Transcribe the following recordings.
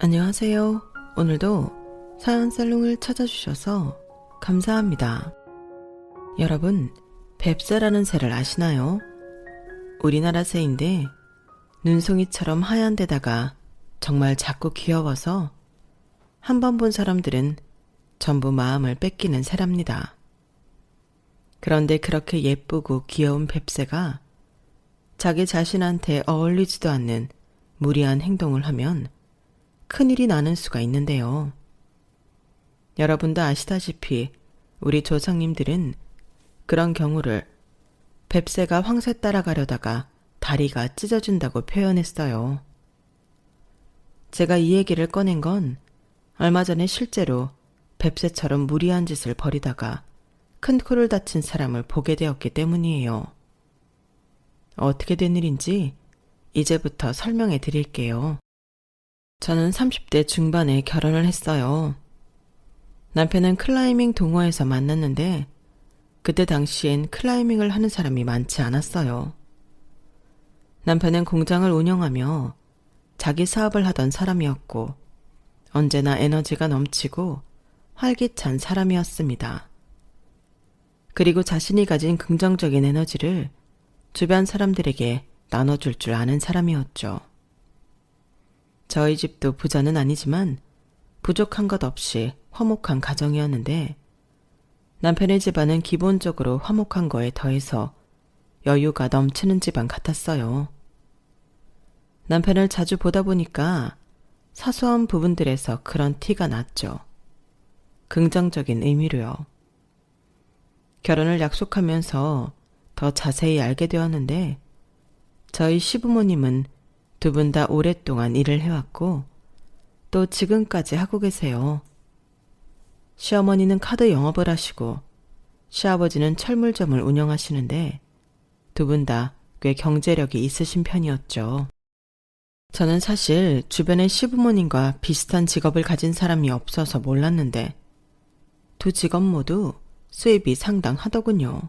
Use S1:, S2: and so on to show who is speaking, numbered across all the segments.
S1: 안녕하세요. 오늘도 사연 살롱을 찾아주셔서 감사합니다. 여러분, 뱁새라는 새를 아시나요? 우리나라 새인데 눈송이처럼 하얀 데다가 정말 작고 귀여워서 한 번 본 사람들은 전부 마음을 뺏기는 새랍니다. 그런데 그렇게 예쁘고 귀여운 뱁새가 자기 자신한테 어울리지도 않는 무리한 행동을 하면 큰일이 나는 수가 있는데요. 여러분도 아시다시피 우리 조상님들은 그런 경우를 뱁새가 황새 따라가려다가 다리가 찢어진다고 표현했어요. 제가 이 얘기를 꺼낸 건 얼마 전에 실제로 뱁새처럼 무리한 짓을 벌이다가 큰 코를 다친 사람을 보게 되었기 때문이에요. 어떻게 된 일인지 이제부터 설명해 드릴게요. 저는 30대 중반에 결혼을 했어요. 남편은 클라이밍 동호회에서 만났는데 그때 당시엔 클라이밍을 하는 사람이 많지 않았어요. 남편은 공장을 운영하며 자기 사업을 하던 사람이었고 언제나 에너지가 넘치고 활기찬 사람이었습니다. 그리고 자신이 가진 긍정적인 에너지를 주변 사람들에게 나눠줄 줄 아는 사람이었죠. 저희 집도 부자는 아니지만 부족한 것 없이 화목한 가정이었는데 남편의 집안은 기본적으로 화목한 거에 더해서 여유가 넘치는 집안 같았어요. 남편을 자주 보다 보니까 사소한 부분들에서 그런 티가 났죠. 긍정적인 의미로요. 결혼을 약속하면서 더 자세히 알게 되었는데 저희 시부모님은 두 분 다 오랫동안 일을 해왔고 또 지금까지 하고 계세요. 시어머니는 카드 영업을 하시고 시아버지는 철물점을 운영하시는데 두 분 다 꽤 경제력이 있으신 편이었죠. 저는 사실 주변에 시부모님과 비슷한 직업을 가진 사람이 없어서 몰랐는데 두 직업 모두 수입이 상당하더군요.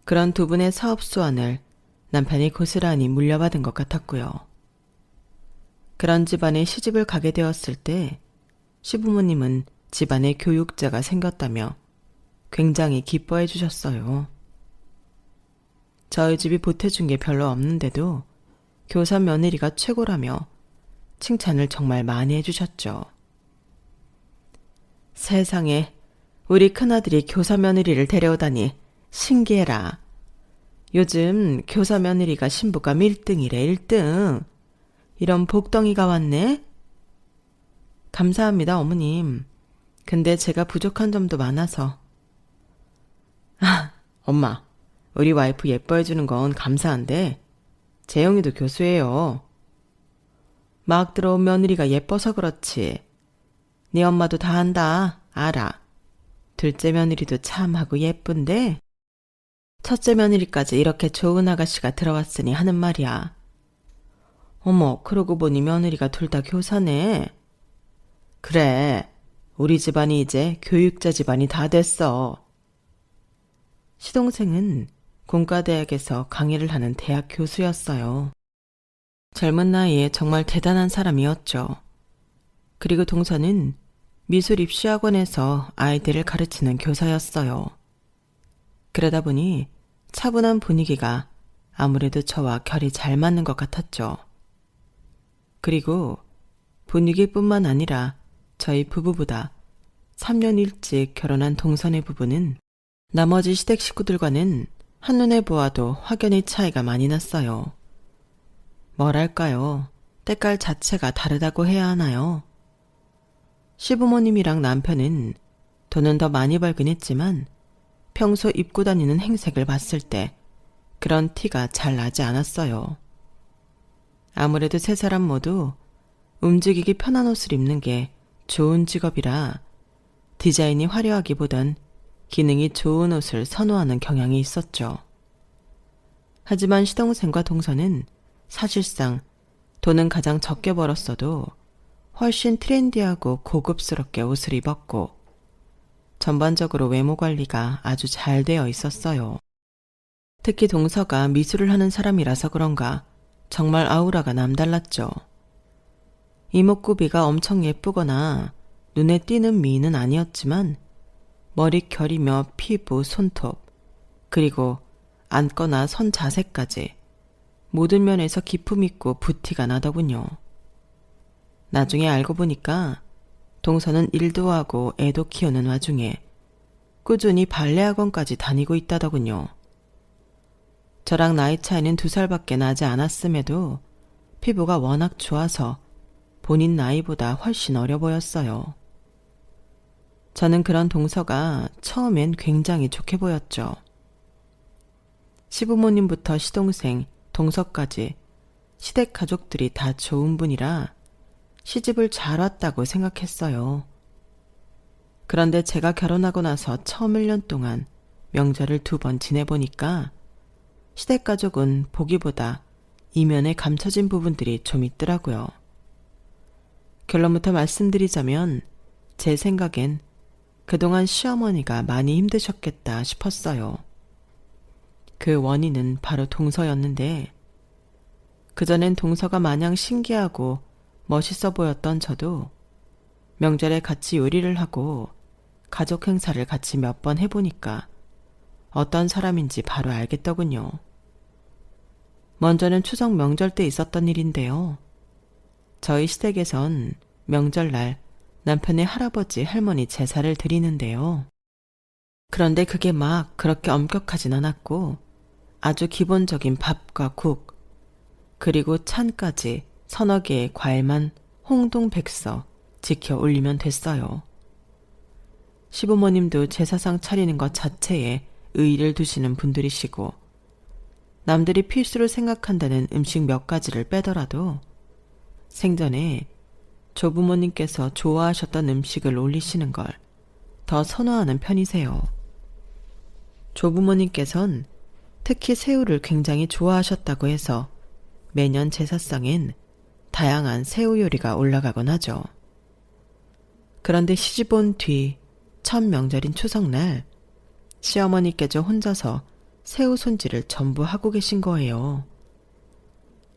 S1: 그런 두 분의 사업 수완을 남편이 고스란히 물려받은 것 같았고요. 그런 집안에 시집을 가게 되었을 때 시부모님은 집안에 교육자가 생겼다며 굉장히 기뻐해 주셨어요. 저희 집이 보태준 게 별로 없는데도 교사 며느리가 최고라며 칭찬을 정말 많이 해주셨죠. 세상에 우리 큰아들이 교사 며느리를 데려오다니 신기해라. 요즘 교사 며느리가 신부감 1등이래 1등. 이런 복덩이가 왔네? 감사합니다 어머님. 근데 제가 부족한 점도 많아서. 엄마. 우리 와이프 예뻐해주는 건 감사한데 재영이도 교수예요. 막 들어온 며느리가 예뻐서 그렇지. 네 엄마도 다 한다. 알아. 둘째 며느리도 참하고 예쁜데 첫째 며느리까지 이렇게 좋은 아가씨가 들어왔으니 하는 말이야. 어머, 그러고 보니 며느리가 둘 다 교사네. 그래, 우리 집안이 이제 교육자 집안이 다 됐어. 시동생은 공과대학에서 강의를 하는 대학 교수였어요. 젊은 나이에 정말 대단한 사람이었죠. 그리고 동서는 미술 입시학원에서 아이들을 가르치는 교사였어요. 그러다 보니 차분한 분위기가 아무래도 저와 결이 잘 맞는 것 같았죠. 그리고 분위기뿐만 아니라 저희 부부보다 3년 일찍 결혼한 동선의 부부는 나머지 시댁 식구들과는 한눈에 보아도 확연히 차이가 많이 났어요. 뭐랄까요, 때깔 자체가 다르다고 해야 하나요? 시부모님이랑 남편은 돈은 더 많이 벌긴 했지만 평소 입고 다니는 행색을 봤을 때 그런 티가 잘 나지 않았어요. 아무래도 세 사람 모두 움직이기 편한 옷을 입는 게 좋은 직업이라 디자인이 화려하기보단 기능이 좋은 옷을 선호하는 경향이 있었죠. 하지만 시동생과 동서는 사실상 돈은 가장 적게 벌었어도 훨씬 트렌디하고 고급스럽게 옷을 입었고 전반적으로 외모 관리가 아주 잘 되어 있었어요. 특히 동서가 미술을 하는 사람이라서 그런가 정말 아우라가 남달랐죠. 이목구비가 엄청 예쁘거나 눈에 띄는 미인은 아니었지만 머릿결이며 피부, 손톱, 그리고 앉거나 선 자세까지 모든 면에서 기품 있고 부티가 나더군요. 나중에 알고 보니까 동서는 일도 하고 애도 키우는 와중에 꾸준히 발레 학원까지 다니고 있다더군요. 저랑 나이 차이는 2살밖에 나지 않았음에도 피부가 워낙 좋아서 본인 나이보다 훨씬 어려 보였어요. 저는 그런 동서가 처음엔 굉장히 좋게 보였죠. 시부모님부터 시동생, 동서까지 시댁 가족들이 다 좋은 분이라 시집을 잘 왔다고 생각했어요. 그런데 제가 결혼하고 나서 처음 1년 동안 명절을 2번 지내보니까 시댁 가족은 보기보다 이면에 감춰진 부분들이 좀 있더라고요. 결론부터 말씀드리자면 제 생각엔 그동안 시어머니가 많이 힘드셨겠다 싶었어요. 그 원인은 바로 동서였는데 그전엔 동서가 마냥 신기하고 멋있어 보였던 저도 명절에 같이 요리를 하고 가족 행사를 같이 몇 번 해보니까 어떤 사람인지 바로 알겠더군요. 먼저는 추석 명절 때 있었던 일인데요. 저희 시댁에선 명절날 남편의 할아버지, 할머니 제사를 드리는데요. 그런데 그게 막 그렇게 엄격하진 않았고 아주 기본적인 밥과 국, 그리고 찬까지 서너 개의 과일만 홍동백서 지켜 올리면 됐어요. 시부모님도 제사상 차리는 것 자체에 의의를 두시는 분들이시고 남들이 필수로 생각한다는 음식 몇 가지를 빼더라도 생전에 조부모님께서 좋아하셨던 음식을 올리시는 걸 더 선호하는 편이세요. 조부모님께선 특히 새우를 굉장히 좋아하셨다고 해서 매년 제사상엔 다양한 새우 요리가 올라가곤 하죠. 그런데 시집 온 뒤 첫 명절인 추석날 시어머니께서 혼자서 새우 손질을 전부 하고 계신 거예요.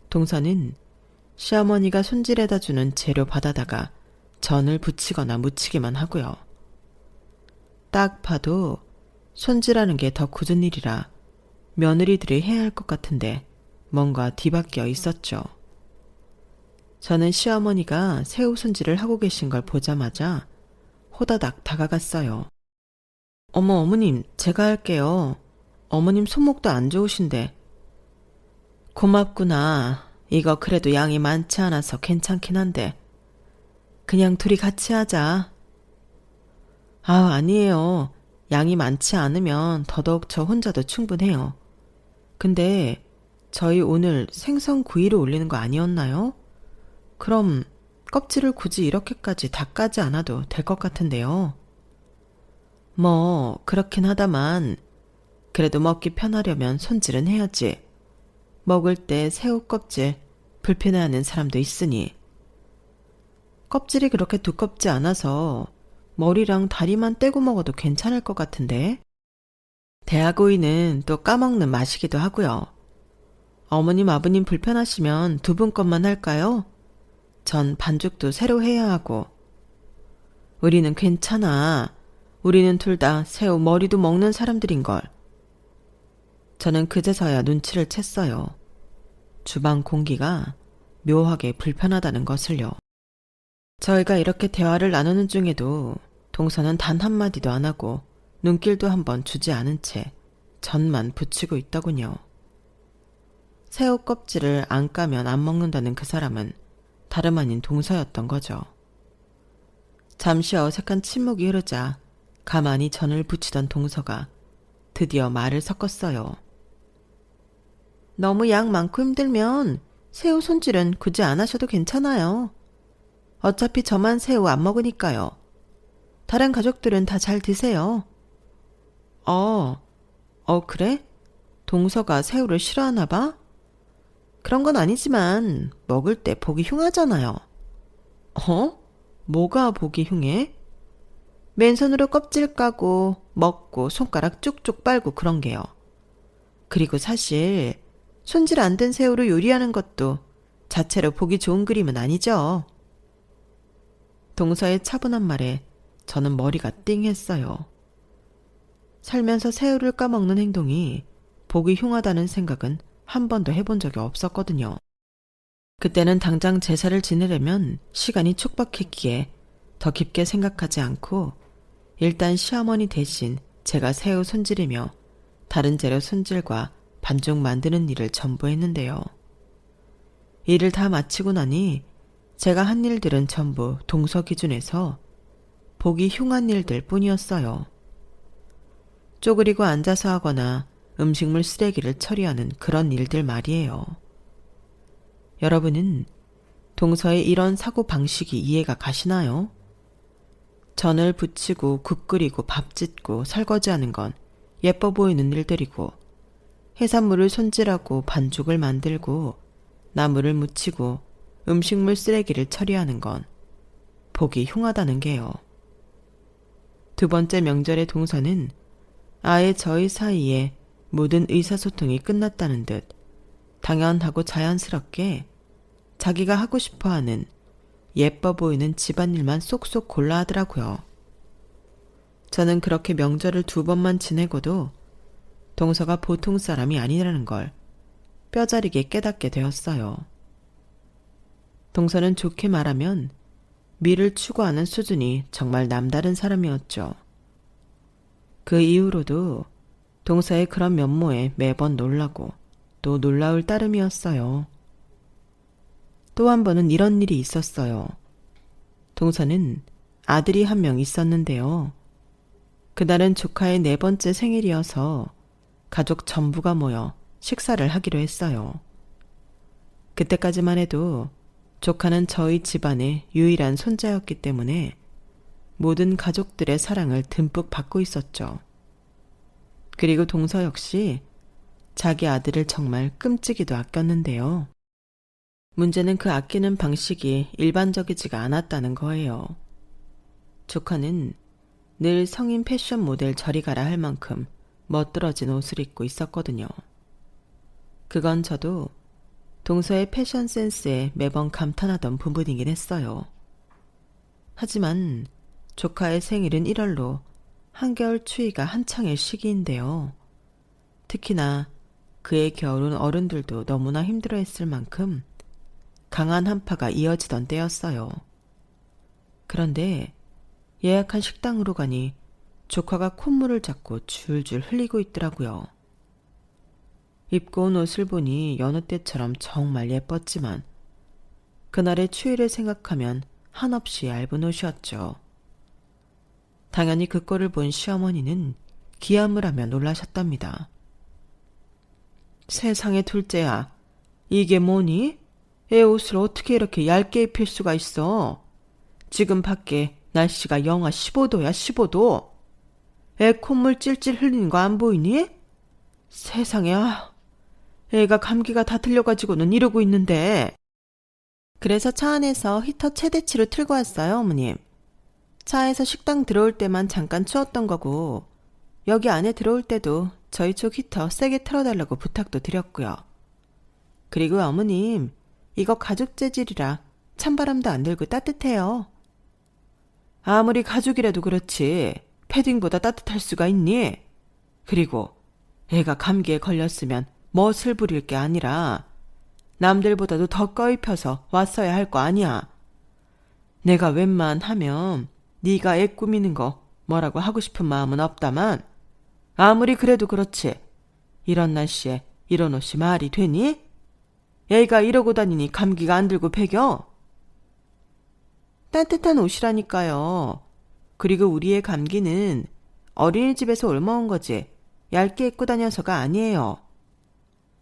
S1: 동서는 시어머니가 손질해다 주는 재료 받아다가 전을 부치거나 무치기만 하고요. 딱 봐도 손질하는 게 더 굳은 일이라 며느리들이 해야 할 것 같은데 뭔가 뒤바뀌어 있었죠. 저는 시어머니가 새우 손질을 하고 계신 걸 보자마자 호다닥 다가갔어요. 어머, 어머님, 제가 할게요. 어머님 손목도 안 좋으신데. 고맙구나. 이거 그래도 양이 많지 않아서 괜찮긴 한데. 그냥 둘이 같이 하자. 아니에요. 양이 많지 않으면 더더욱 저 혼자도 충분해요. 근데 저희 오늘 생선 구이를 올리는 거 아니었나요? 그럼 껍질을 굳이 이렇게까지 다 까지 않아도 될 것 같은데요. 뭐 그렇긴 하다만 그래도 먹기 편하려면 손질은 해야지. 먹을 때 새우 껍질 불편해하는 사람도 있으니. 껍질이 그렇게 두껍지 않아서 머리랑 다리만 떼고 먹어도 괜찮을 것 같은데. 대하구이는 또 까먹는 맛이기도 하고요. 어머님, 아버님 불편하시면 두 분 것만 할까요? 전 반죽도 새로 해야 하고. 우리는 괜찮아. 우리는 둘 다 새우 머리도 먹는 사람들인걸. 저는 그제서야 눈치를 챘어요. 주방 공기가 묘하게 불편하다는 것을요. 저희가 이렇게 대화를 나누는 중에도 동서는 단 한마디도 안 하고 눈길도 한번 주지 않은 채 전만 부치고 있더군요. 새우 껍질을 안 까면 안 먹는다는 그 사람은 다름 아닌 동서였던 거죠. 잠시 어색한 침묵이 흐르자 가만히 전을 부치던 동서가 드디어 말을 섞었어요. 너무 양 많고 힘들면 새우 손질은 굳이 안 하셔도 괜찮아요. 어차피 저만 새우 안 먹으니까요. 다른 가족들은 다 잘 드세요. 그래? 동서가 새우를 싫어하나 봐? 그런 건 아니지만 먹을 때 보기 흉하잖아요. 뭐가 보기 흉해? 맨손으로 껍질 까고 먹고 손가락 쭉쭉 빨고 그런 게요. 그리고 사실 손질 안 된 새우로 요리하는 것도 자체로 보기 좋은 그림은 아니죠. 동서의 차분한 말에 저는 머리가 띵했어요. 살면서 새우를 까먹는 행동이 보기 흉하다는 생각은 한 번도 해본 적이 없었거든요. 그때는 당장 제사를 지내려면 시간이 촉박했기에 더 깊게 생각하지 않고 일단 시어머니 대신 제가 새우 손질이며 다른 재료 손질과 반죽 만드는 일을 전부 했는데요. 일을 다 마치고 나니 제가 한 일들은 전부 동서 기준에서 보기 흉한 일들 뿐이었어요. 쪼그리고 앉아서 하거나 음식물 쓰레기를 처리하는 그런 일들 말이에요. 여러분은 동서의 이런 사고 방식이 이해가 가시나요? 전을 부치고 국 끓이고 밥 짓고 설거지하는 건 예뻐 보이는 일들이고, 해산물을 손질하고 반죽을 만들고 나물을 무치고 음식물 쓰레기를 처리하는 건 보기 흉하다는 게요. 두 번째 명절의 동서는 아예 저희 사이에 모든 의사소통이 끝났다는 듯 당연하고 자연스럽게 자기가 하고 싶어하는 예뻐 보이는 집안일만 쏙쏙 골라 하더라고요. 저는 그렇게 명절을 2번만 지내고도 동서가 보통 사람이 아니라는 걸 뼈저리게 깨닫게 되었어요. 동서는 좋게 말하면 미를 추구하는 수준이 정말 남다른 사람이었죠. 그 이후로도 동서의 그런 면모에 매번 놀라고 또 놀라울 따름이었어요. 또 한 번은 이런 일이 있었어요. 동서는 아들이 한 명 있었는데요. 그날은 조카의 4번째 생일이어서 가족 전부가 모여 식사를 하기로 했어요. 그때까지만 해도 조카는 저희 집안의 유일한 손자였기 때문에 모든 가족들의 사랑을 듬뿍 받고 있었죠. 그리고 동서 역시 자기 아들을 정말 끔찍이도 아꼈는데요. 문제는 그 아끼는 방식이 일반적이지가 않았다는 거예요. 조카는 늘 성인 패션 모델 저리 가라 할 만큼 멋들어진 옷을 입고 있었거든요. 그건 저도 동서의 패션 센스에 매번 감탄하던 부분이긴 했어요. 하지만 조카의 생일은 1월로 한겨울 추위가 한창의 시기인데요. 특히나 그의 겨울은 어른들도 너무나 힘들어했을 만큼 강한 한파가 이어지던 때였어요. 그런데 예약한 식당으로 가니 조카가 콧물을 잡고 줄줄 흘리고 있더라고요. 입고 온 옷을 보니 여느 때처럼 정말 예뻤지만 그날의 추위를 생각하면 한없이 얇은 옷이었죠. 당연히 그 꼴을 본 시어머니는 기함을 하며 놀라셨답니다. 세상에 둘째야, 이게 뭐니? 애 옷을 어떻게 이렇게 얇게 입힐 수가 있어? 지금 밖에 날씨가 영하 15도야, 15도. 애 콧물 찔찔 흘리는 거 안 보이니? 세상에, 애가 감기가 다 들려가지고는 이러고 있는데. 그래서 차 안에서 히터 최대치로 틀고 왔어요, 어머님. 차에서 식당 들어올 때만 잠깐 추웠던 거고, 여기 안에 들어올 때도 저희 쪽 히터 세게 틀어달라고 부탁도 드렸고요. 그리고 어머님, 이거 가죽 재질이라 찬바람도 안 들고 따뜻해요. 아무리 가죽이라도 그렇지 패딩보다 따뜻할 수가 있니? 그리고 애가 감기에 걸렸으면 멋을 부릴 게 아니라 남들보다도 더 꺼입혀서 왔어야 할 거 아니야. 내가 웬만하면 네가 애 꾸미는 거 뭐라고 하고 싶은 마음은 없다만 아무리 그래도 그렇지 이런 날씨에 이런 옷이 말이 되니? 애가 이러고 다니니 감기가 안 들고 배겨? 따뜻한 옷이라니까요. 그리고 우리의 감기는 어린이집에서 옮아온 거지 얇게 입고 다녀서가 아니에요.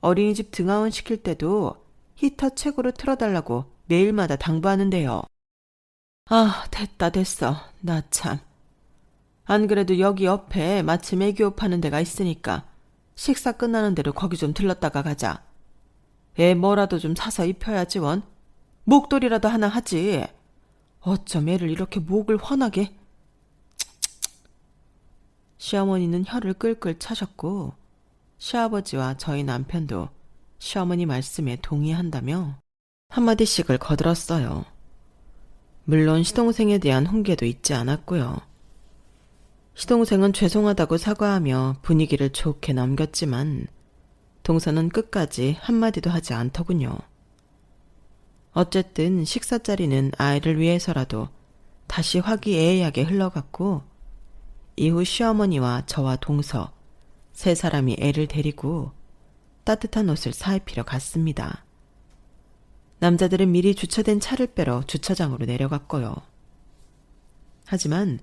S1: 어린이집 등하원 시킬 때도 히터 최고로 틀어달라고 매일마다 당부하는데요. 아, 됐어. 나 참. 안 그래도 여기 옆에 마침 애기옷 파는 데가 있으니까 식사 끝나는 대로 거기 좀 들렀다가 가자. 애 뭐라도 좀 사서 입혀야지 원. 목도리라도 하나 하지. 어쩜 애를 이렇게 목을 환하게. 시어머니는 혀를 끌끌 차셨고 시아버지와 저희 남편도 시어머니 말씀에 동의한다며 한마디씩을 거들었어요. 물론 시동생에 대한 훈계도 잊지 않았고요. 시동생은 죄송하다고 사과하며 분위기를 좋게 넘겼지만 동서는 끝까지 한마디도 하지 않더군요. 어쨌든 식사 자리는 아이를 위해서라도 다시 화기애애하게 흘러갔고 이후 시어머니와 저와 동서 세 사람이 애를 데리고 따뜻한 옷을 사입히러 갔습니다. 남자들은 미리 주차된 차를 빼러 주차장으로 내려갔고요. 하지만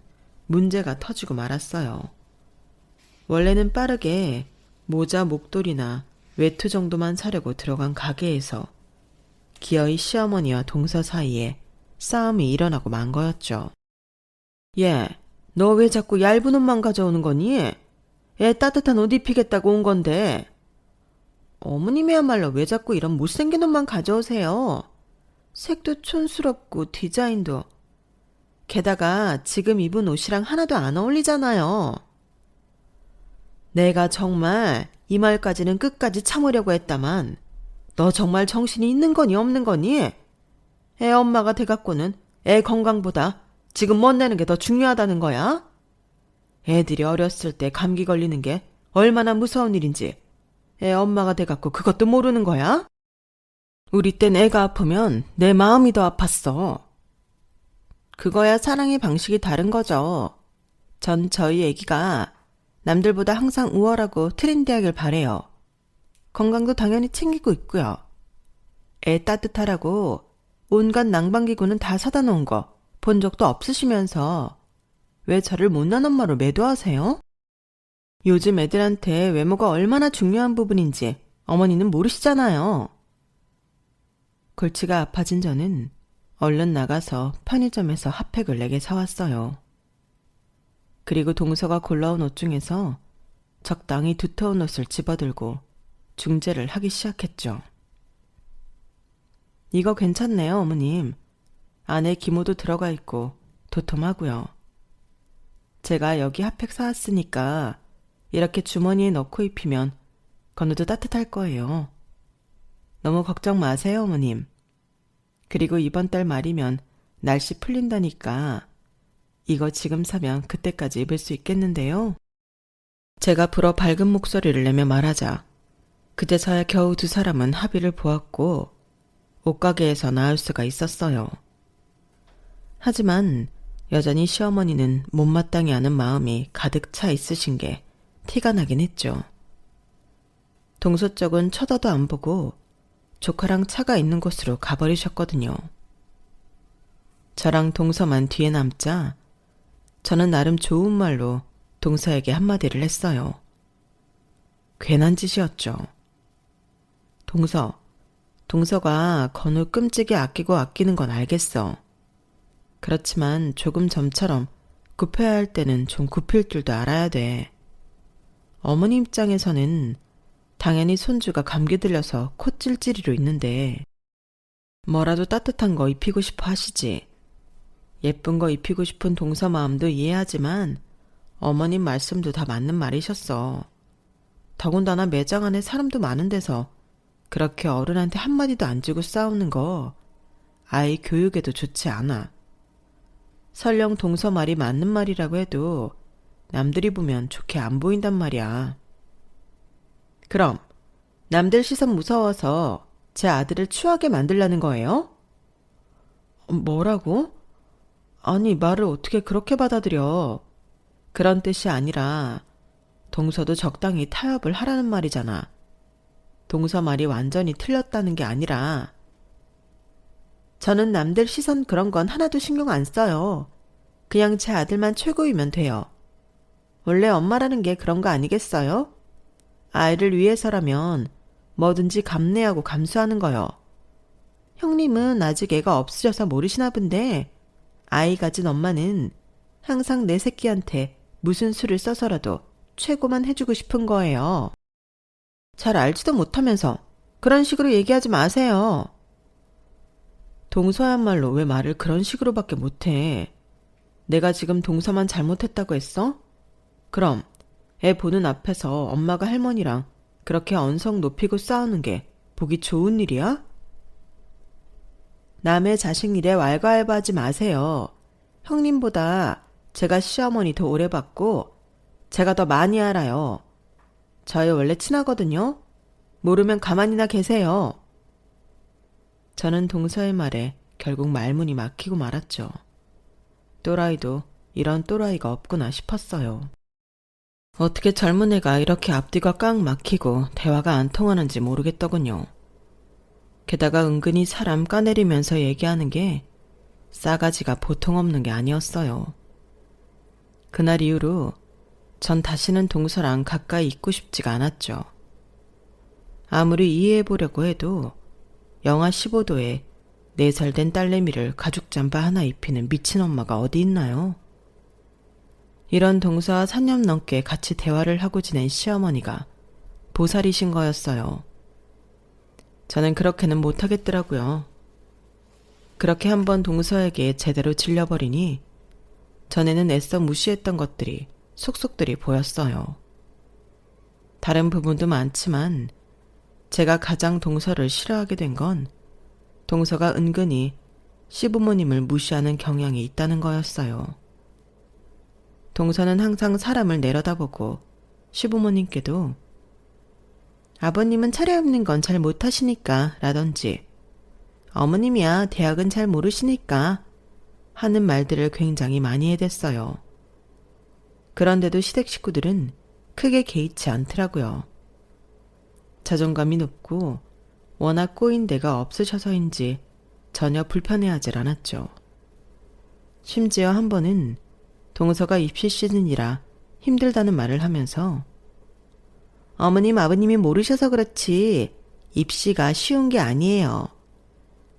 S1: 문제가 터지고 말았어요. 원래는 빠르게 모자, 목도리나 외투 정도만 사려고 들어간 가게에서 기어이 시어머니와 동서 사이에 싸움이 일어나고 만 거였죠. 얘, 너 왜 자꾸 얇은 옷만 가져오는 거니? 애 따뜻한 옷 입히겠다고 온 건데. 어머님이야말로 왜 자꾸 이런 못생긴 옷만 가져오세요? 색도 촌스럽고 디자인도. 게다가 지금 입은 옷이랑 하나도 안 어울리잖아요. 내가 정말 이 말까지는 끝까지 참으려고 했다만 너 정말 정신이 있는 거니 없는 거니? 애 엄마가 돼갖고는 애 건강보다 지금 멋내는 게 더 중요하다는 거야? 애들이 어렸을 때 감기 걸리는 게 얼마나 무서운 일인지 애 엄마가 돼갖고 그것도 모르는 거야? 우리 땐 애가 아프면 내 마음이 더 아팠어. 그거야 사랑의 방식이 다른 거죠. 전 저희 애기가 남들보다 항상 우월하고 트렌디하길 바래요. 건강도 당연히 챙기고 있고요. 애 따뜻하라고 온갖 난방기구는 다 사다 놓은 거 본 적도 없으시면서 왜 저를 못난 엄마로 매도하세요? 요즘 애들한테 외모가 얼마나 중요한 부분인지 어머니는 모르시잖아요. 골치가 아파진 저는 얼른 나가서 편의점에서 핫팩을 4개 사왔어요. 그리고 동서가 골라온 옷 중에서 적당히 두터운 옷을 집어들고 중재를 하기 시작했죠. 이거 괜찮네요, 어머님. 안에 기모도 들어가 있고 도톰하고요. 제가 여기 핫팩 사왔으니까 이렇게 주머니에 넣고 입히면 건우도 따뜻할 거예요. 너무 걱정 마세요, 어머님. 그리고 이번 달 말이면 날씨 풀린다니까 이거 지금 사면 그때까지 입을 수 있겠는데요. 제가 불어 밝은 목소리를 내며 말하자 그제서야 겨우 두 사람은 합의를 보았고 옷가게에서 나을 수가 있었어요. 하지만 여전히 시어머니는 못마땅해 하는 마음이 가득 차 있으신 게 티가 나긴 했죠. 동서 쪽은 쳐다도 안 보고 조카랑 차가 있는 곳으로 가버리셨거든요. 저랑 동서만 뒤에 남자 저는 나름 좋은 말로 동서에게 한마디를 했어요. 괜한 짓이었죠. 동서가 건우 끔찍이 아끼고 아끼는 건 알겠어. 그렇지만 조금 점처럼 굽혀야 할 때는 좀 굽힐 줄도 알아야 돼. 어머니 입장에서는 당연히 손주가 감기 들려서 코 찔찔이로 있는데 뭐라도 따뜻한 거 입히고 싶어 하시지. 예쁜 거 입히고 싶은 동서 마음도 이해하지만 어머님 말씀도 다 맞는 말이셨어. 더군다나 매장 안에 사람도 많은 데서 그렇게 어른한테 한마디도 안 주고 싸우는 거 아이 교육에도 좋지 않아. 설령 동서 말이 맞는 말이라고 해도 남들이 보면 좋게 안 보인단 말이야. 그럼 남들 시선 무서워서 제 아들을 추하게 만들라는 거예요? 뭐라고? 아니 말을 어떻게 그렇게 받아들여. 그런 뜻이 아니라 동서도 적당히 타협을 하라는 말이잖아. 동서 말이 완전히 틀렸다는 게 아니라 저는 남들 시선 그런 건 하나도 신경 안 써요. 그냥 제 아들만 최고이면 돼요. 원래 엄마라는 게 그런 거 아니겠어요? 아이를 위해서라면 뭐든지 감내하고 감수하는 거요. 형님은 아직 애가 없으셔서 모르시나 본데 아이 가진 엄마는 항상 내 새끼한테 무슨 수를 써서라도 최고만 해주고 싶은 거예요. 잘 알지도 못하면서 그런 식으로 얘기하지 마세요. 동서야말로 왜 말을 그런 식으로밖에 못해. 내가 지금 동서만 잘못했다고 했어? 그럼 애 보는 앞에서 엄마가 할머니랑 그렇게 언성 높이고 싸우는 게 보기 좋은 일이야? 남의 자식 일에 왈가왈부하지 마세요. 형님보다 제가 시어머니 더 오래 봤고 제가 더 많이 알아요. 저희 원래 친하거든요. 모르면 가만히나 계세요. 저는 동서의 말에 결국 말문이 막히고 말았죠. 또라이도 이런 또라이가 없구나 싶었어요. 어떻게 젊은 애가 이렇게 앞뒤가 꽉 막히고 대화가 안 통하는지 모르겠더군요. 게다가 은근히 사람 까내리면서 얘기하는 게 싸가지가 보통 없는 게 아니었어요. 그날 이후로 전 다시는 동서랑 가까이 있고 싶지가 않았죠. 아무리 이해해보려고 해도 영하 15도에 4살 된 딸내미를 가죽 잠바 하나 입히는 미친 엄마가 어디 있나요? 이런 동서와 3년 넘게 같이 대화를 하고 지낸 시어머니가 보살이신 거였어요. 저는 그렇게는 못하겠더라고요. 그렇게 한번 동서에게 제대로 질려버리니 전에는 애써 무시했던 것들이 속속들이 보였어요. 다른 부분도 많지만 제가 가장 동서를 싫어하게 된 건 동서가 은근히 시부모님을 무시하는 경향이 있다는 거였어요. 동서는 항상 사람을 내려다보고 시부모님께도 아버님은 차려입는 건 잘 못하시니까 라든지 어머님이야 대학은 잘 모르시니까 하는 말들을 굉장히 많이 해댔어요. 그런데도 시댁 식구들은 크게 개의치 않더라고요. 자존감이 높고 워낙 꼬인 데가 없으셔서인지 전혀 불편해하질 않았죠. 심지어 한 번은 동서가 입시 시즌이라 힘들다는 말을 하면서 어머님 아버님이 모르셔서 그렇지 입시가 쉬운 게 아니에요.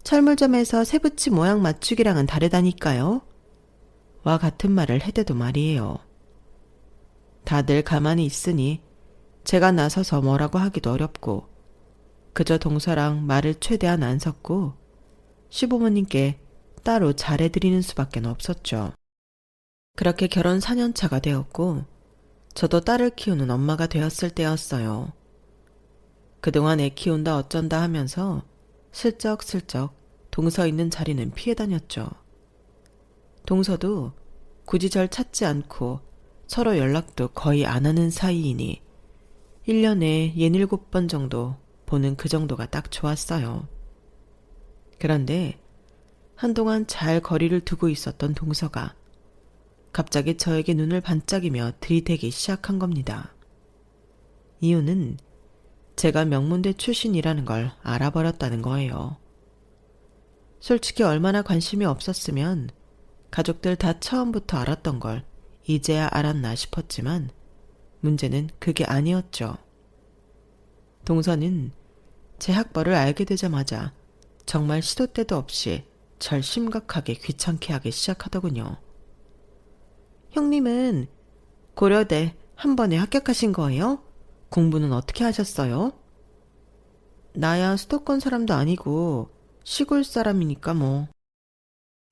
S1: 철물점에서 새부치 모양 맞추기랑은 다르다니까요. 와 같은 말을 해대도 말이에요. 다들 가만히 있으니 제가 나서서 뭐라고 하기도 어렵고 그저 동서랑 말을 최대한 안 섞고 시부모님께 따로 잘해드리는 수밖에 없었죠. 그렇게 결혼 4년 차가 되었고 저도 딸을 키우는 엄마가 되었을 때였어요. 그동안 애 키운다 어쩐다 하면서 슬쩍슬쩍 동서 있는 자리는 피해 다녔죠. 동서도 굳이 절 찾지 않고 서로 연락도 거의 안 하는 사이이니 1년에 67번 정도 보는 그 정도가 딱 좋았어요. 그런데 한동안 잘 거리를 두고 있었던 동서가 갑자기 저에게 눈을 반짝이며 들이대기 시작한 겁니다. 이유는 제가 명문대 출신이라는 걸 알아버렸다는 거예요. 솔직히 얼마나 관심이 없었으면 가족들 다 처음부터 알았던 걸 이제야 알았나 싶었지만 문제는 그게 아니었죠. 동서는 제 학벌을 알게 되자마자 정말 시도 때도 없이 절 심각하게 귀찮게 하기 시작하더군요. 형님은 고려대 한 번에 합격하신 거예요? 공부는 어떻게 하셨어요? 나야 수도권 사람도 아니고 시골 사람이니까 뭐.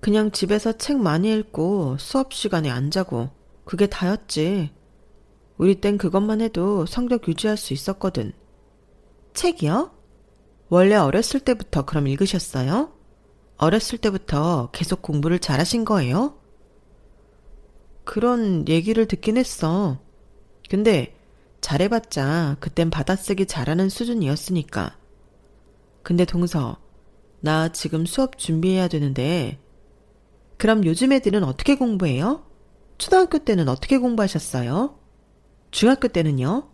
S1: 그냥 집에서 책 많이 읽고 수업 시간에 안 자고 그게 다였지. 우리 땐 그것만 해도 성적 유지할 수 있었거든. 책이요? 원래 어렸을 때부터 그럼 읽으셨어요? 어렸을 때부터 계속 공부를 잘하신 거예요? 그런 얘기를 듣긴 했어. 근데 잘해봤자 그땐 받아쓰기 잘하는 수준이었으니까. 근데 동서, 나 지금 수업 준비해야 되는데 그럼 요즘 애들은 어떻게 공부해요? 초등학교 때는 어떻게 공부하셨어요? 중학교 때는요?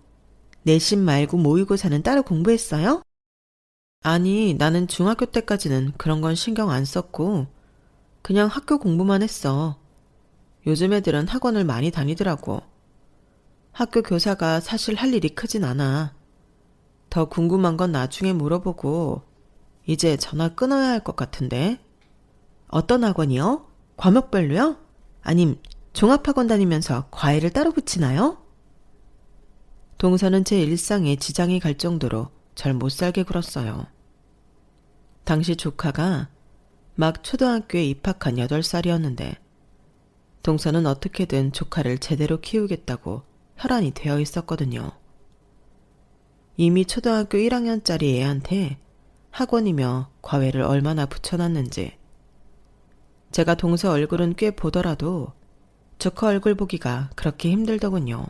S1: 내신 말고 모의고사는 따로 공부했어요? 아니, 나는 중학교 때까지는 그런 건 신경 안 썼고 그냥 학교 공부만 했어. 요즘 애들은 학원을 많이 다니더라고. 학교 교사가 사실 할 일이 크진 않아. 더 궁금한 건 나중에 물어보고 이제 전화 끊어야 할 것 같은데. 어떤 학원이요? 과목별로요? 아님 종합학원 다니면서 과외를 따로 붙이나요? 동서는 제 일상에 지장이 갈 정도로 절 못살게 굴었어요. 당시 조카가 막 초등학교에 입학한 8살이었는데 동서는 어떻게든 조카를 제대로 키우겠다고 혈안이 되어 있었거든요. 이미 초등학교 1학년짜리 애한테 학원이며 과외를 얼마나 붙여놨는지. 제가 동서 얼굴은 꽤 보더라도 조커 얼굴 보기가 그렇게 힘들더군요.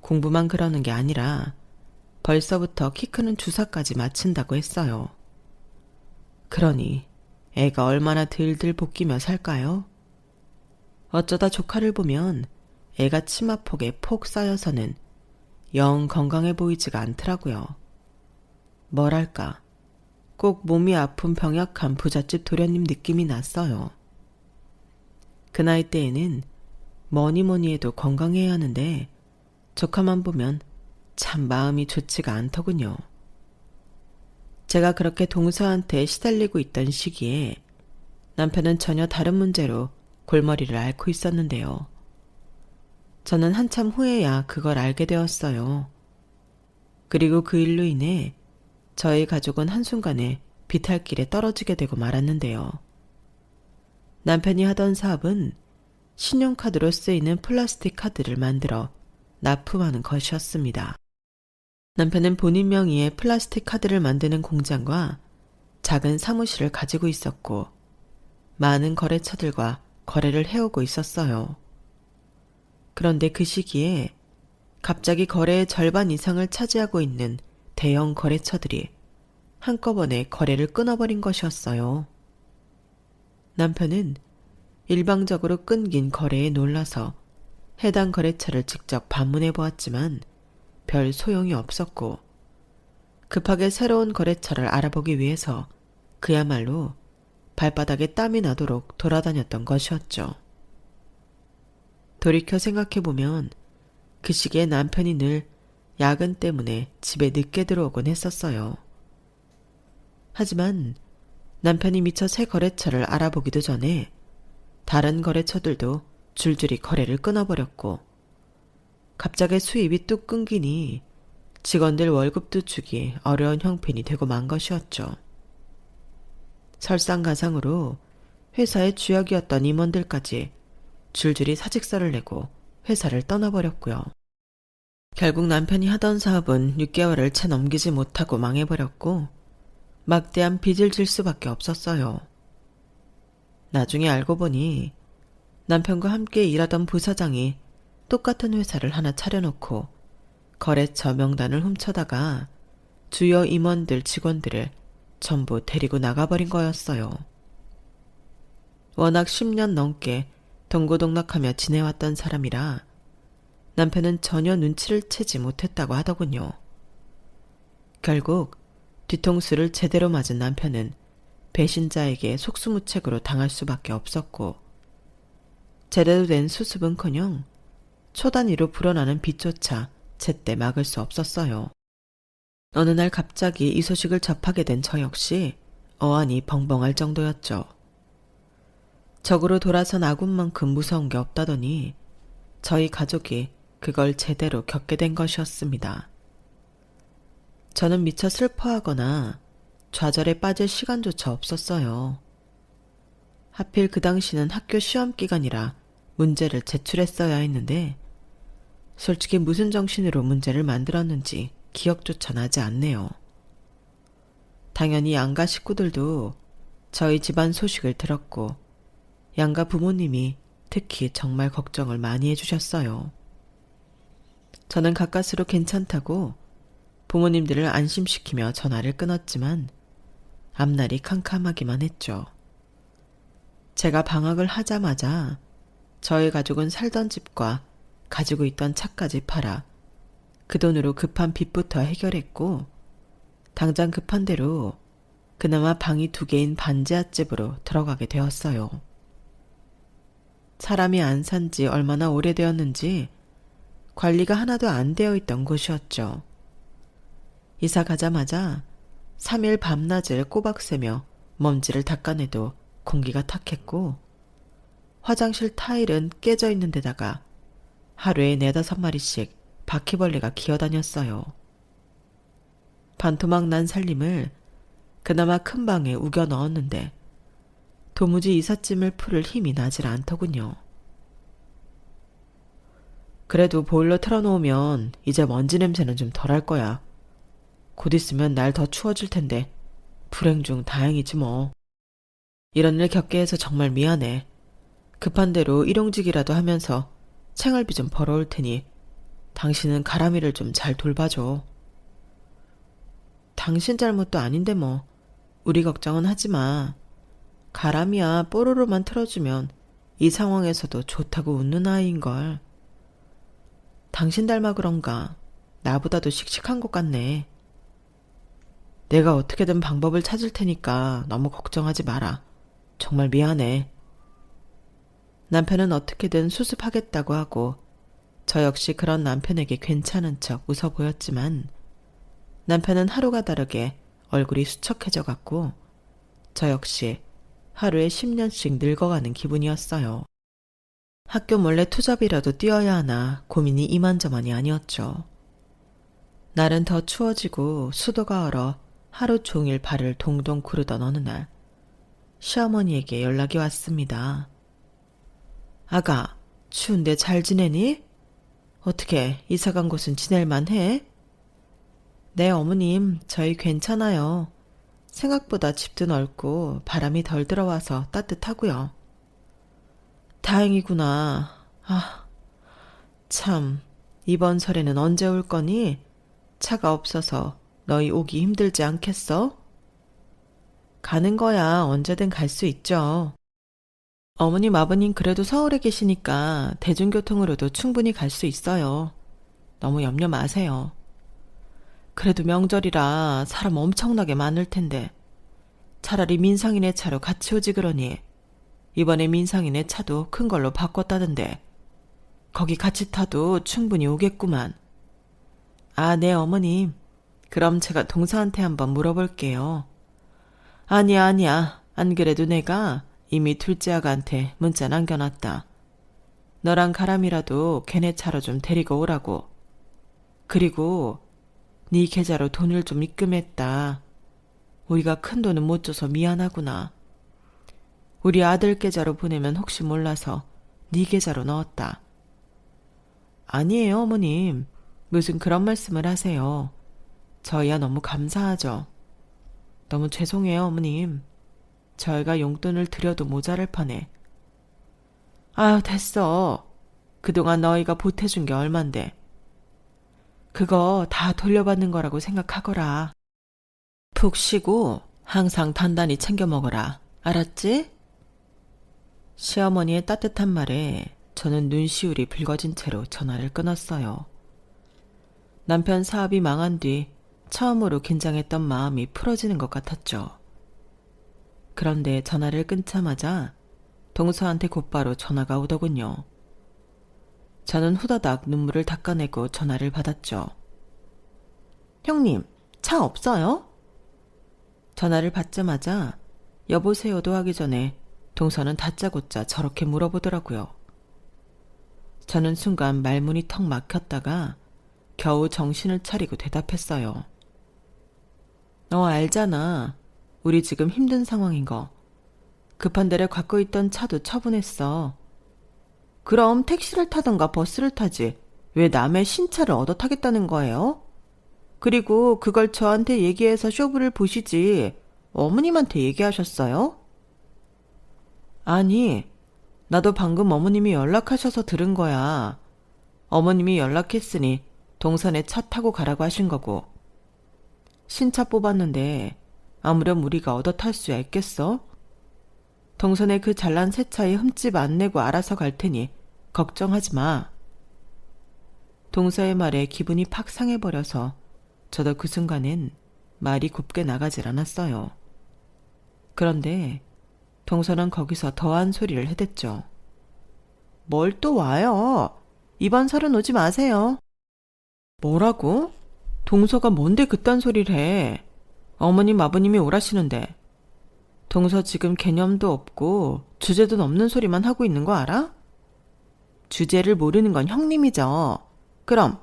S1: 공부만 그러는 게 아니라 벌써부터 키 크는 주사까지 맞춘다고 했어요. 그러니 애가 얼마나 들들 볶이며 살까요? 어쩌다 조카를 보면 애가 치마폭에 폭 쌓여서는 영 건강해 보이지가 않더라고요. 뭐랄까, 꼭 몸이 아픈 병약한 부잣집 도련님 느낌이 났어요. 그 나이 때에는 뭐니 해도 건강해야 하는데 조카만 보면 참 마음이 좋지가 않더군요. 제가 그렇게 동서한테 시달리고 있던 시기에 남편은 전혀 다른 문제로 골머리를 앓고 있었는데요. 저는 한참 후에야 그걸 알게 되었어요. 그리고 그 일로 인해 저희 가족은 한순간에 비탈길에 떨어지게 되고 말았는데요. 남편이 하던 사업은 신용카드로 쓰이는 플라스틱 카드를 만들어 납품하는 것이었습니다. 남편은 본인 명의의 플라스틱 카드를 만드는 공장과 작은 사무실을 가지고 있었고 많은 거래처들과 거래를 해오고 있었어요. 그런데 그 시기에 갑자기 거래의 절반 이상을 차지하고 있는 대형 거래처들이 한꺼번에 거래를 끊어버린 것이었어요. 남편은 일방적으로 끊긴 거래에 놀라서 해당 거래처를 직접 방문해 보았지만 별 소용이 없었고 급하게 새로운 거래처를 알아보기 위해서 그야말로 발바닥에 땀이 나도록 돌아다녔던 것이었죠. 돌이켜 생각해보면 그 시기에 남편이 늘 야근 때문에 집에 늦게 들어오곤 했었어요. 하지만 남편이 미처 새 거래처를 알아보기도 전에 다른 거래처들도 줄줄이 거래를 끊어버렸고 갑자기 수입이 뚝 끊기니 직원들 월급도 주기 어려운 형편이 되고 만 것이었죠. 설상가상으로 회사의 주역이었던 임원들까지 줄줄이 사직서를 내고 회사를 떠나버렸고요. 결국 남편이 하던 사업은 6개월을 채 넘기지 못하고 망해버렸고 막대한 빚을 질 수밖에 없었어요. 나중에 알고 보니 남편과 함께 일하던 부사장이 똑같은 회사를 하나 차려놓고 거래처 명단을 훔쳐다가 주요 임원들 직원들을 전부 데리고 나가버린 거였어요. 워낙 10년 넘게 동고동락하며 지내왔던 사람이라 남편은 전혀 눈치를 채지 못했다고 하더군요. 결국 뒤통수를 제대로 맞은 남편은 배신자에게 속수무책으로 당할 수밖에 없었고 제대로 된 수습은커녕 초단위로 불어나는 빚조차 제때 막을 수 없었어요. 어느 날 갑자기 이 소식을 접하게 된 저 역시 어안이 벙벙할 정도였죠. 적으로 돌아선 아군만큼 무서운 게 없다더니 저희 가족이 그걸 제대로 겪게 된 것이었습니다. 저는 미처 슬퍼하거나 좌절에 빠질 시간조차 없었어요. 하필 그 당시는 학교 시험 기간이라 문제를 제출했어야 했는데 솔직히 무슨 정신으로 문제를 만들었는지 기억조차 나지 않네요. 당연히 양가 식구들도 저희 집안 소식을 들었고 양가 부모님이 특히 정말 걱정을 많이 해주셨어요. 저는 가까스로 괜찮다고 부모님들을 안심시키며 전화를 끊었지만 앞날이 캄캄하기만 했죠. 제가 방학을 하자마자 저희 가족은 살던 집과 가지고 있던 차까지 팔아 그 돈으로 급한 빚부터 해결했고 당장 급한 대로 그나마 방이 2개인 반지하집으로 들어가게 되었어요. 사람이 안 산 지 얼마나 오래되었는지 관리가 하나도 안 되어 있던 곳이었죠. 이사 가자마자 3일 밤낮을 꼬박 새며 먼지를 닦아내도 공기가 탁했고 화장실 타일은 깨져 있는 데다가 하루에 4-5마리씩 바퀴벌레가 기어다녔어요. 반토막 난 살림을 그나마 큰 방에 우겨 넣었는데 도무지 이삿짐을 풀을 힘이 나질 않더군요. 그래도 보일러 틀어놓으면 이제 먼지 냄새는 좀 덜할 거야. 곧 있으면 날 더 추워질 텐데 불행 중 다행이지 뭐. 이런 일 겪게 해서 정말 미안해. 급한 대로 일용직이라도 하면서 생활비 좀 벌어올 테니 당신은 가람이를 좀 잘 돌봐줘. 당신 잘못도 아닌데 뭐. 우리 걱정은 하지 마. 가람이야 뽀로로만 틀어주면 이 상황에서도 좋다고 웃는 아이인걸. 당신 닮아 그런가 나보다도 씩씩한 것 같네. 내가 어떻게든 방법을 찾을 테니까 너무 걱정하지 마라. 정말 미안해. 남편은 어떻게든 수습하겠다고 하고 저 역시 그런 남편에게 괜찮은 척 웃어 보였지만 남편은 하루가 다르게 얼굴이 수척해져 갔고 저 역시 하루에 10년씩 늙어가는 기분이었어요. 학교 몰래 투잡이라도 뛰어야 하나 고민이 이만저만이 아니었죠. 날은 더 추워지고 수도가 얼어 하루 종일 발을 동동 구르던 어느 날 시어머니에게 연락이 왔습니다. 아가, 추운데 잘 지내니? 어떻게 이사간 곳은 지낼만 해? 네, 어머님, 저희 괜찮아요. 생각보다 집도 넓고 바람이 덜 들어와서 따뜻하고요. 다행이구나. 아, 참, 이번 설에는 언제 올 거니? 차가 없어서 너희 오기 힘들지 않겠어? 가는 거야 언제든 갈 수 있죠. 어머님, 아버님 그래도 서울에 계시니까 대중교통으로도 충분히 갈 수 있어요. 너무 염려 마세요. 그래도 명절이라 사람 엄청나게 많을 텐데 차라리 민상이네 차로 같이 오지 그러니 이번에 민상이네 차도 큰 걸로 바꿨다던데 거기 같이 타도 충분히 오겠구만. 아, 네 어머님. 그럼 제가 동서한테 한번 물어볼게요. 아니야. 안 그래도 내가 이미 둘째 아가한테 문자 남겨놨다. 너랑 가람이라도 걔네 차로 좀 데리고 오라고. 그리고 네 계좌로 돈을 좀 입금했다. 우리가 큰 돈은 못 줘서 미안하구나. 우리 아들 계좌로 보내면 혹시 몰라서 네 계좌로 넣었다. 아니에요 어머님. 무슨 그런 말씀을 하세요. 저희야 너무 감사하죠. 너무 죄송해요 어머님. 저희가 용돈을 드려도 모자랄 판에. 아유 됐어. 그동안 너희가 보태준 게 얼만데. 그거 다 돌려받는 거라고 생각하거라. 푹 쉬고 항상 단단히 챙겨 먹어라. 알았지? 시어머니의 따뜻한 말에 저는 눈시울이 붉어진 채로 전화를 끊었어요. 남편 사업이 망한 뒤 처음으로 긴장했던 마음이 풀어지는 것 같았죠. 그런데 전화를 끊자마자 동서한테 곧바로 전화가 오더군요. 저는 후다닥 눈물을 닦아내고 전화를 받았죠. 형님, 차 없어요? 전화를 받자마자 여보세요도 하기 전에 동서는 다짜고짜 저렇게 물어보더라고요. 저는 순간 말문이 턱 막혔다가 겨우 정신을 차리고 대답했어요. 너 알잖아. 우리 지금 힘든 상황인 거. 급한 데를 갖고 있던 차도 처분했어. 그럼 택시를 타던가 버스를 타지. 왜 남의 신차를 얻어 타겠다는 거예요? 그리고 그걸 저한테 얘기해서 쇼부를 보시지. 어머님한테 얘기하셨어요? 아니, 나도 방금 어머님이 연락하셔서 들은 거야. 어머님이 연락했으니 동선에 차 타고 가라고 하신 거고. 신차 뽑았는데 아무렴 우리가 얻어 탈 수야 있겠어? 동선에 그 잘난 새 차에 흠집 안 내고 알아서 갈 테니 걱정하지 마. 동서의 말에 기분이 팍 상해버려서 저도 그 순간엔 말이 곱게 나가질 않았어요. 그런데 동서는 거기서 더한 소리를 해댔죠. 뭘 또 와요? 이번 설은 오지 마세요. 뭐라고? 동서가 뭔데 그딴 소리를 해? 어머님 아버님이 오라시는데. 동서 지금 개념도 없고 주제도 없는 소리만 하고 있는 거 알아? 주제를 모르는 건 형님이죠. 그럼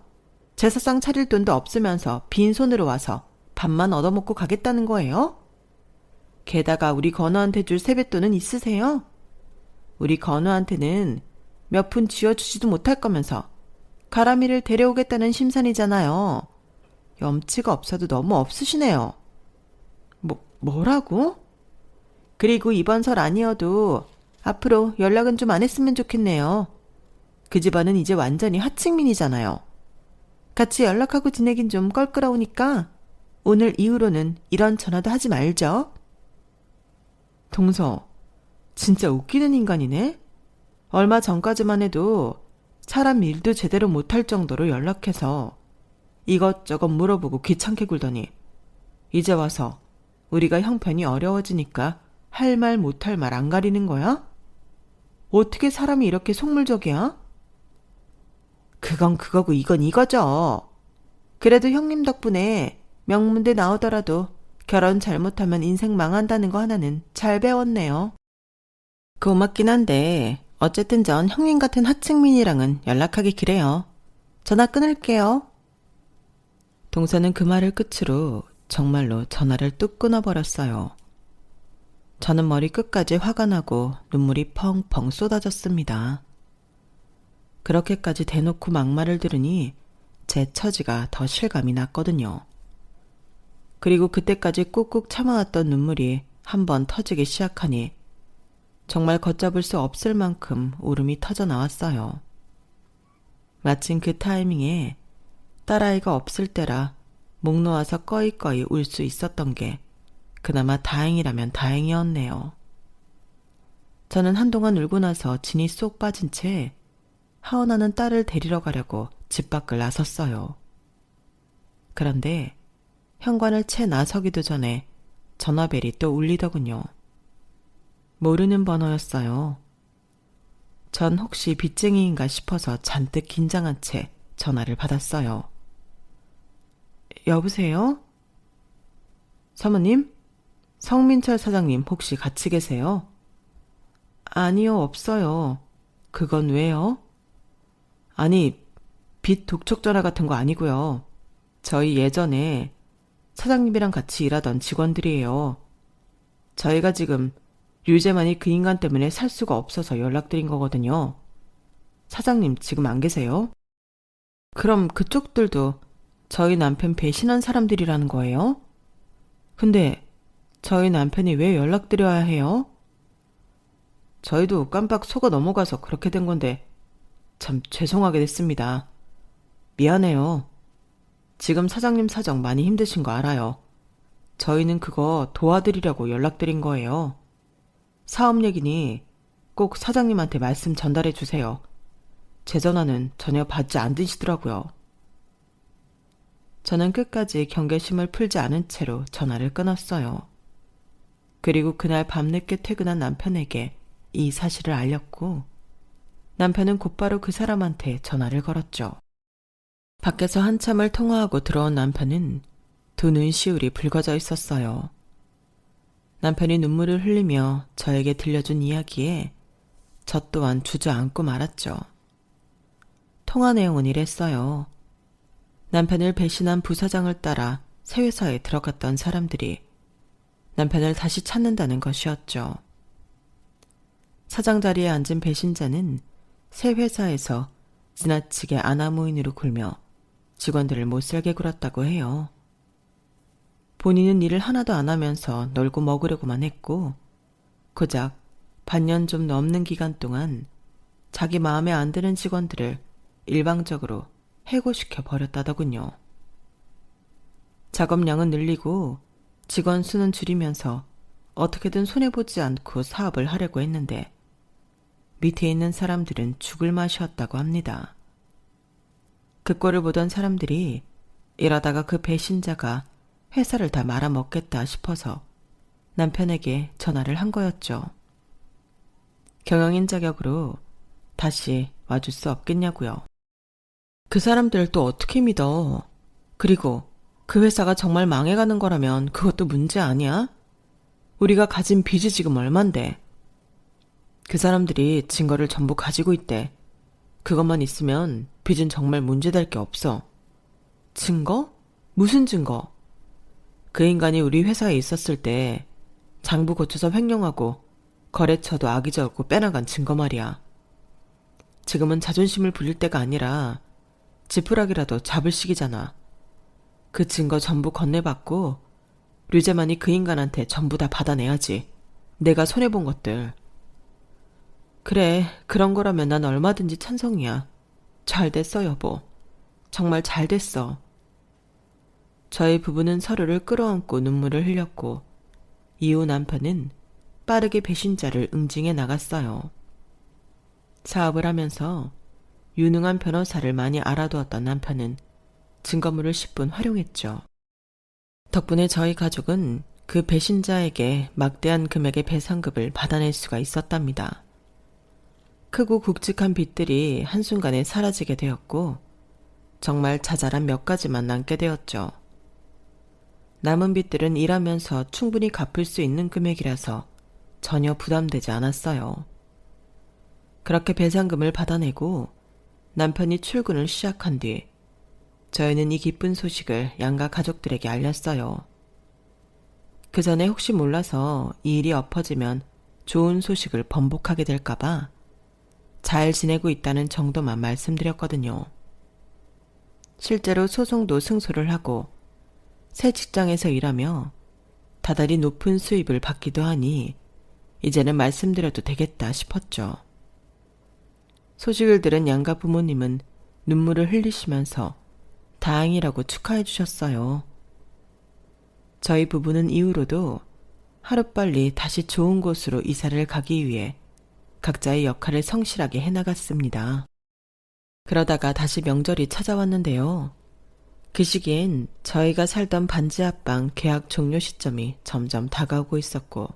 S1: 제사상 차릴 돈도 없으면서 빈손으로 와서 밥만 얻어먹고 가겠다는 거예요? 게다가 우리 건우한테 줄 세뱃돈은 있으세요? 우리 건우한테는 몇 푼 쥐어주지도 못할 거면서 가람이를 데려오겠다는 심산이잖아요. 염치가 없어도 너무 없으시네요. 뭐라고? 그리고 이번 설 아니어도 앞으로 연락은 좀 안 했으면 좋겠네요. 그 집안은 이제 완전히 하층민이잖아요. 같이 연락하고 지내긴 좀 껄끄러우니까 오늘 이후로는 이런 전화도 하지 말죠. 동서, 진짜 웃기는 인간이네? 얼마 전까지만 해도 사람 일도 제대로 못할 정도로 연락해서 이것저것 물어보고 귀찮게 굴더니 이제 와서 우리가 형편이 어려워지니까 할 말 못할 말 안 가리는 거야? 어떻게 사람이 이렇게 속물적이야? 그건 그거고 이건 이거죠. 그래도 형님 덕분에 명문대 나오더라도 결혼 잘못하면 인생 망한다는 거 하나는 잘 배웠네요. 고맙긴 한데 어쨌든 전 형님 같은 하층민이랑은 연락하기 그래요. 전화 끊을게요. 동서는 그 말을 끝으로 정말로 전화를 뚝 끊어버렸어요. 저는 머리 끝까지 화가 나고 눈물이 펑펑 쏟아졌습니다. 그렇게까지 대놓고 막말을 들으니 제 처지가 더 실감이 났거든요. 그리고 그때까지 꾹꾹 참아왔던 눈물이 한번 터지기 시작하니 정말 걷잡을 수 없을 만큼 울음이 터져 나왔어요. 마침 그 타이밍에 딸아이가 없을 때라 목 놓아서 꺼이꺼이 울 수 있었던 게 그나마 다행이라면 다행이었네요. 저는 한동안 울고 나서 진이 쏙 빠진 채 하원하는 딸을 데리러 가려고 집 밖을 나섰어요. 그런데 현관을 채 나서기도 전에 전화벨이 또 울리더군요. 모르는 번호였어요. 전 혹시 빚쟁이인가 싶어서 잔뜩 긴장한 채 전화를 받았어요. 여보세요? 사모님? 성민철 사장님 혹시 같이 계세요? 아니요, 없어요. 그건 왜요? 아니, 빚 독촉 전화 같은 거 아니고요. 저희 예전에 사장님이랑 같이 일하던 직원들이에요. 저희가 지금 류재만이 그 인간 때문에 살 수가 없어서 연락드린 거거든요. 사장님 지금 안 계세요? 그럼 그쪽들도 저희 남편 배신한 사람들이라는 거예요? 근데 저희 남편이 왜 연락드려야 해요? 저희도 깜빡 속아 넘어가서 그렇게 된 건데 참 죄송하게 됐습니다. 미안해요. 지금 사장님 사정 많이 힘드신 거 알아요. 저희는 그거 도와드리려고 연락드린 거예요. 사업 얘기니 꼭 사장님한테 말씀 전달해 주세요. 제 전화는 전혀 받지 않으시더라고요. 저는 끝까지 경계심을 풀지 않은 채로 전화를 끊었어요. 그리고 그날 밤늦게 퇴근한 남편에게 이 사실을 알렸고 남편은 곧바로 그 사람한테 전화를 걸었죠. 밖에서 한참을 통화하고 들어온 남편은 두 눈시울이 붉어져 있었어요. 남편이 눈물을 흘리며 저에게 들려준 이야기에 저 또한 주저앉고 말았죠. 통화 내용은 이랬어요. 남편을 배신한 부사장을 따라 새 회사에 들어갔던 사람들이 남편을 다시 찾는다는 것이었죠. 사장 자리에 앉은 배신자는 새 회사에서 지나치게 아나무인으로 굴며 직원들을 못살게 굴었다고 해요. 본인은 일을 하나도 안 하면서 놀고 먹으려고만 했고 고작 반년 좀 넘는 기간 동안 자기 마음에 안 드는 직원들을 일방적으로 해고시켜 버렸다더군요. 작업량은 늘리고 직원 수는 줄이면서 어떻게든 손해보지 않고 사업을 하려고 했는데 밑에 있는 사람들은 죽을 맛이었다고 합니다. 그 꼴을 보던 사람들이 이러다가 그 배신자가 회사를 다 말아먹겠다 싶어서 남편에게 전화를 한 거였죠. 경영인 자격으로 다시 와줄 수 없겠냐고요. 그 사람들 또 어떻게 믿어? 그리고 그 회사가 정말 망해가는 거라면 그것도 문제 아니야? 우리가 가진 빚이 지금 얼만데. 그 사람들이 증거를 전부 가지고 있대. 그것만 있으면 빚은 정말 문제될 게 없어. 증거? 무슨 증거? 그 인간이 우리 회사에 있었을 때 장부 고쳐서 횡령하고 거래처도 악의적으로 빼나간 증거 말이야. 지금은 자존심을 부릴 때가 아니라 지푸라기라도 잡을 시기잖아. 그 증거 전부 건네받고 류재만이 그 인간한테 전부 다 받아내야지. 내가 손해본 것들. 그래, 그런 거라면 난 얼마든지 찬성이야. 잘 됐어, 여보. 정말 잘 됐어. 저희 부부는 서로를 끌어안고 눈물을 흘렸고 이후 남편은 빠르게 배신자를 응징해 나갔어요. 사업을 하면서 유능한 변호사를 많이 알아두었던 남편은 증거물을 10분 활용했죠. 덕분에 저희 가족은 그 배신자에게 막대한 금액의 배상금을 받아낼 수가 있었답니다. 크고 굵직한 빚들이 한순간에 사라지게 되었고 정말 자잘한 몇 가지만 남게 되었죠. 남은 빚들은 일하면서 충분히 갚을 수 있는 금액이라서 전혀 부담되지 않았어요. 그렇게 배상금을 받아내고 남편이 출근을 시작한 뒤 저희는 이 기쁜 소식을 양가 가족들에게 알렸어요. 그 전에 혹시 몰라서 이 일이 엎어지면 좋은 소식을 번복하게 될까봐 잘 지내고 있다는 정도만 말씀드렸거든요. 실제로 소송도 승소를 하고 새 직장에서 일하며 다달이 높은 수입을 받기도 하니 이제는 말씀드려도 되겠다 싶었죠. 소식을 들은 양가 부모님은 눈물을 흘리시면서 다행이라고 축하해 주셨어요. 저희 부부는 이후로도 하루빨리 다시 좋은 곳으로 이사를 가기 위해 각자의 역할을 성실하게 해나갔습니다. 그러다가 다시 명절이 찾아왔는데요. 그 시기엔 저희가 살던 반지 하방 계약 종료 시점이 점점 다가오고 있었고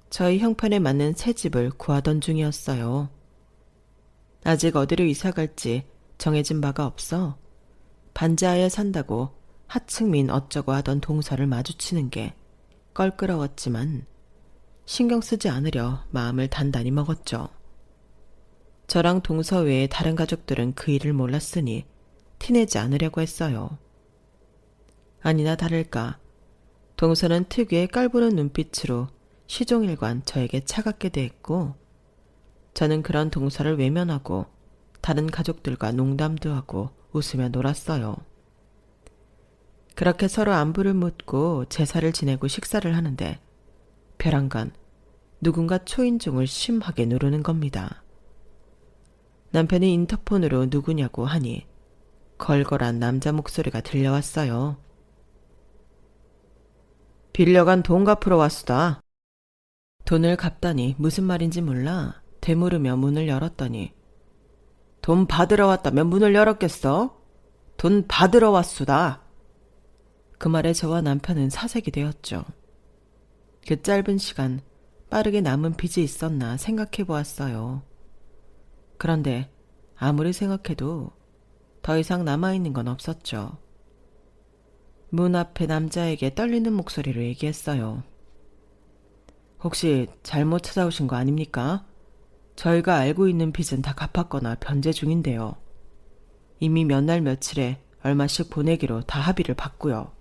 S1: 저희 형편에 맞는 새 집을 구하던 중이었어요. 아직 어디로 이사 갈지 정해진 바가 없어 반지하에 산다고 하층민 어쩌고 하던 동서를 마주치는 게 껄끄러웠지만 신경 쓰지 않으려 마음을 단단히 먹었죠. 저랑 동서 외에 다른 가족들은 그 일을 몰랐으니 티내지 않으려고 했어요. 아니나 다를까 동서는 특유의 깔보는 눈빛으로 시종일관 저에게 차갑게 대했고 저는 그런 동서를 외면하고 다른 가족들과 농담도 하고 웃으며 놀았어요. 그렇게 서로 안부를 묻고 제사를 지내고 식사를 하는데 벼랑간 누군가 초인종을 심하게 누르는 겁니다. 남편이 인터폰으로 누구냐고 하니 걸걸한 남자 목소리가 들려왔어요. 빌려간 돈 갚으러 왔수다. 돈을 갚다니 무슨 말인지 몰라 되물으며 문을 열었더니 돈 받으러 왔다면 문을 열었겠어? 돈 받으러 왔수다. 그 말에 저와 남편은 사색이 되었죠. 그 짧은 시간 빠르게 남은 빚이 있었나 생각해 보았어요. 그런데 아무리 생각해도 더 이상 남아있는 건 없었죠. 문 앞에 남자에게 떨리는 목소리로 얘기했어요. 혹시 잘못 찾아오신 거 아닙니까? 저희가 알고 있는 빚은 다 갚았거나 변제 중인데요. 이미 몇 날 며칠에 얼마씩 보내기로 다 합의를 봤고요.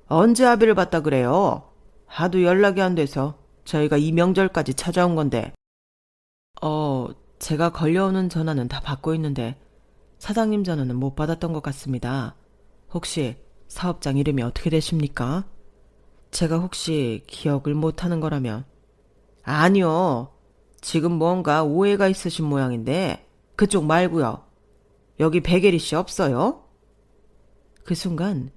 S1: 언제 합의를 봤다 그래요? 하도 연락이 안 돼서 저희가 이 명절까지 찾아온 건데. 제가 걸려오는 전화는 다 받고 있는데 사장님 전화는 못 받았던 것 같습니다. 혹시 사업장 이름이 어떻게 되십니까? 제가 혹시 기억을 못하는 거라면. 아니요. 지금 뭔가 오해가 있으신 모양인데 그쪽 말고요. 여기 백예리 씨 없어요? 그 순간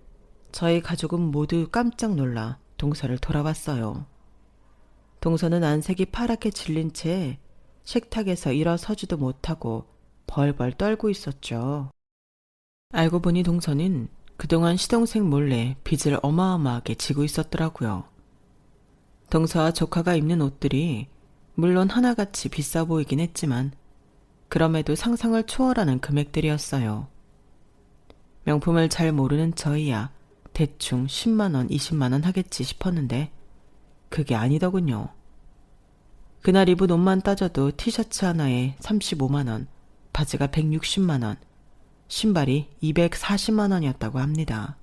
S1: 저희 가족은 모두 깜짝 놀라 동서를 돌아봤어요. 동서는 안색이 파랗게 질린 채 식탁에서 일어서지도 못하고 벌벌 떨고 있었죠. 알고 보니 동서는 그동안 시동생 몰래 빚을 어마어마하게 지고 있었더라고요. 동서와 조카가 입는 옷들이 물론 하나같이 비싸 보이긴 했지만 그럼에도 상상을 초월하는 금액들이었어요. 명품을 잘 모르는 저희야 대충 10만원, 20만원 하겠지 싶었는데 그게 아니더군요. 그날 입은 옷만 따져도 티셔츠 하나에 35만원, 바지가 160만원, 신발이 240만원이었다고 합니다.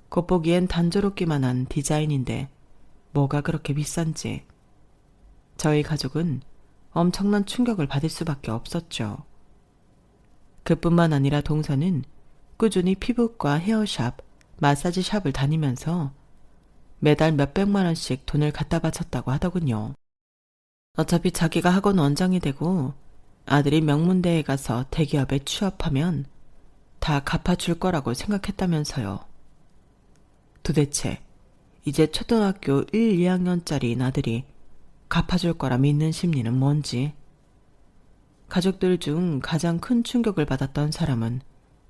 S1: 겉보기엔 단조롭기만 한 디자인인데 뭐가 그렇게 비싼지 저희 가족은 엄청난 충격을 받을 수밖에 없었죠. 그뿐만 아니라 동서는 꾸준히 피부과 헤어샵, 마사지 샵을 다니면서 매달 몇백만 원씩 돈을 갖다 바쳤다고 하더군요. 어차피 자기가 학원 원장이 되고 아들이 명문대에 가서 대기업에 취업하면 다 갚아줄 거라고 생각했다면서요. 도대체 이제 초등학교 1, 2학년짜리인 아들이 갚아줄 거라 믿는 심리는 뭔지. 가족들 중 가장 큰 충격을 받았던 사람은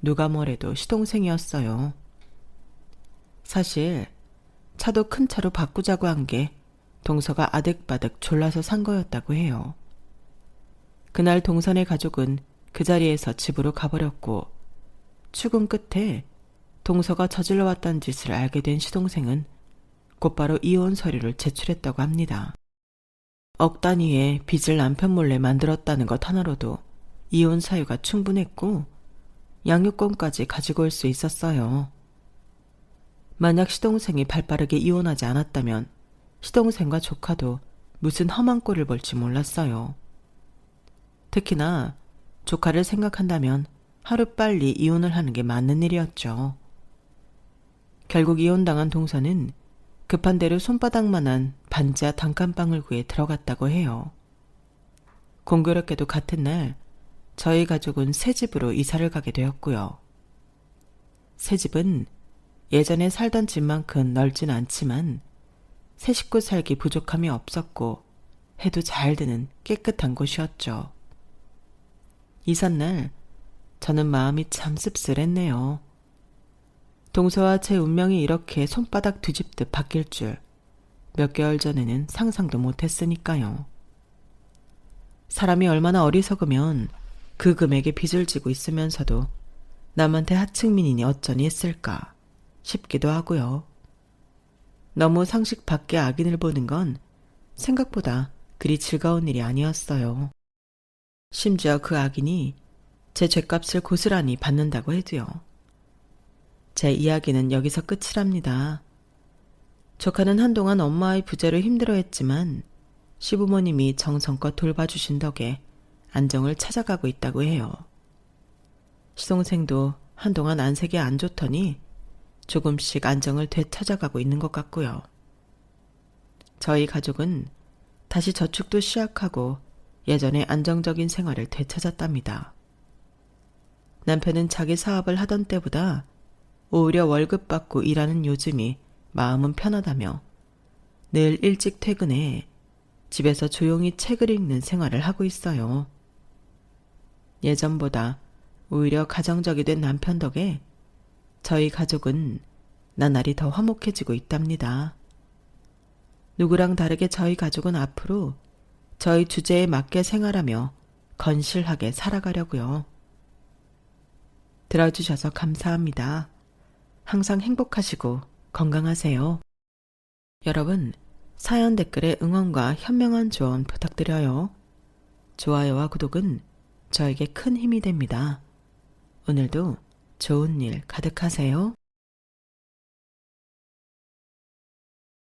S1: 누가 뭐래도 시동생이었어요. 사실 차도 큰 차로 바꾸자고 한 게 동서가 아득바득 졸라서 산 거였다고 해요. 그날 동선의 가족은 그 자리에서 집으로 가버렸고 출근 끝에 동서가 저질러 왔다는 짓을 알게 된 시동생은 곧바로 이혼 서류를 제출했다고 합니다. 억 단위의 빚을 남편 몰래 만들었다는 것 하나로도 이혼 사유가 충분했고 양육권까지 가지고 올 수 있었어요. 만약 시동생이 발빠르게 이혼하지 않았다면 시동생과 조카도 무슨 험한 꼴을 볼지 몰랐어요. 특히나 조카를 생각한다면 하루빨리 이혼을 하는 게 맞는 일이었죠. 결국 이혼당한 동서는 급한 대로 손바닥만한 반지하 단칸방을 구해 들어갔다고 해요. 공교롭게도 같은 날 저희 가족은 새 집으로 이사를 가게 되었고요. 새 집은 예전에 살던 집만큼 넓진 않지만 새 식구 살기 부족함이 없었고 해도 잘 드는 깨끗한 곳이었죠. 이삿날 저는 마음이 참 씁쓸했네요. 동서와 제 운명이 이렇게 손바닥 뒤집듯 바뀔 줄 몇 개월 전에는 상상도 못했으니까요. 사람이 얼마나 어리석으면 그 금액의 빚을 지고 있으면서도 남한테 하층민이니 어쩌니 했을까 싶기도 하고요. 너무 상식 밖의 악인을 보는 건 생각보다 그리 즐거운 일이 아니었어요. 심지어 그 악인이 제 죗값을 고스란히 받는다고 해도요. 제 이야기는 여기서 끝이랍니다. 조카는 한동안 엄마의 부재로 힘들어했지만 시부모님이 정성껏 돌봐주신 덕에 안정을 찾아가고 있다고 해요. 시동생도 한동안 안색이 안 좋더니 조금씩 안정을 되찾아가고 있는 것 같고요. 저희 가족은 다시 저축도 시작하고 예전의 안정적인 생활을 되찾았답니다. 남편은 자기 사업을 하던 때보다 오히려 월급 받고 일하는 요즘이 마음은 편하다며 늘 일찍 퇴근해 집에서 조용히 책을 읽는 생활을 하고 있어요. 예전보다 오히려 가정적이 된 남편 덕에 저희 가족은 나날이 더 화목해지고 있답니다. 누구랑 다르게 저희 가족은 앞으로 저희 주제에 맞게 생활하며 건실하게 살아가려고요. 들어주셔서 감사합니다. 항상 행복하시고 건강하세요. 여러분, 사연 댓글에 응원과 현명한 조언 부탁드려요. 좋아요와 구독은 저에게 큰 힘이 됩니다. 오늘도 좋은 일 가득하세요.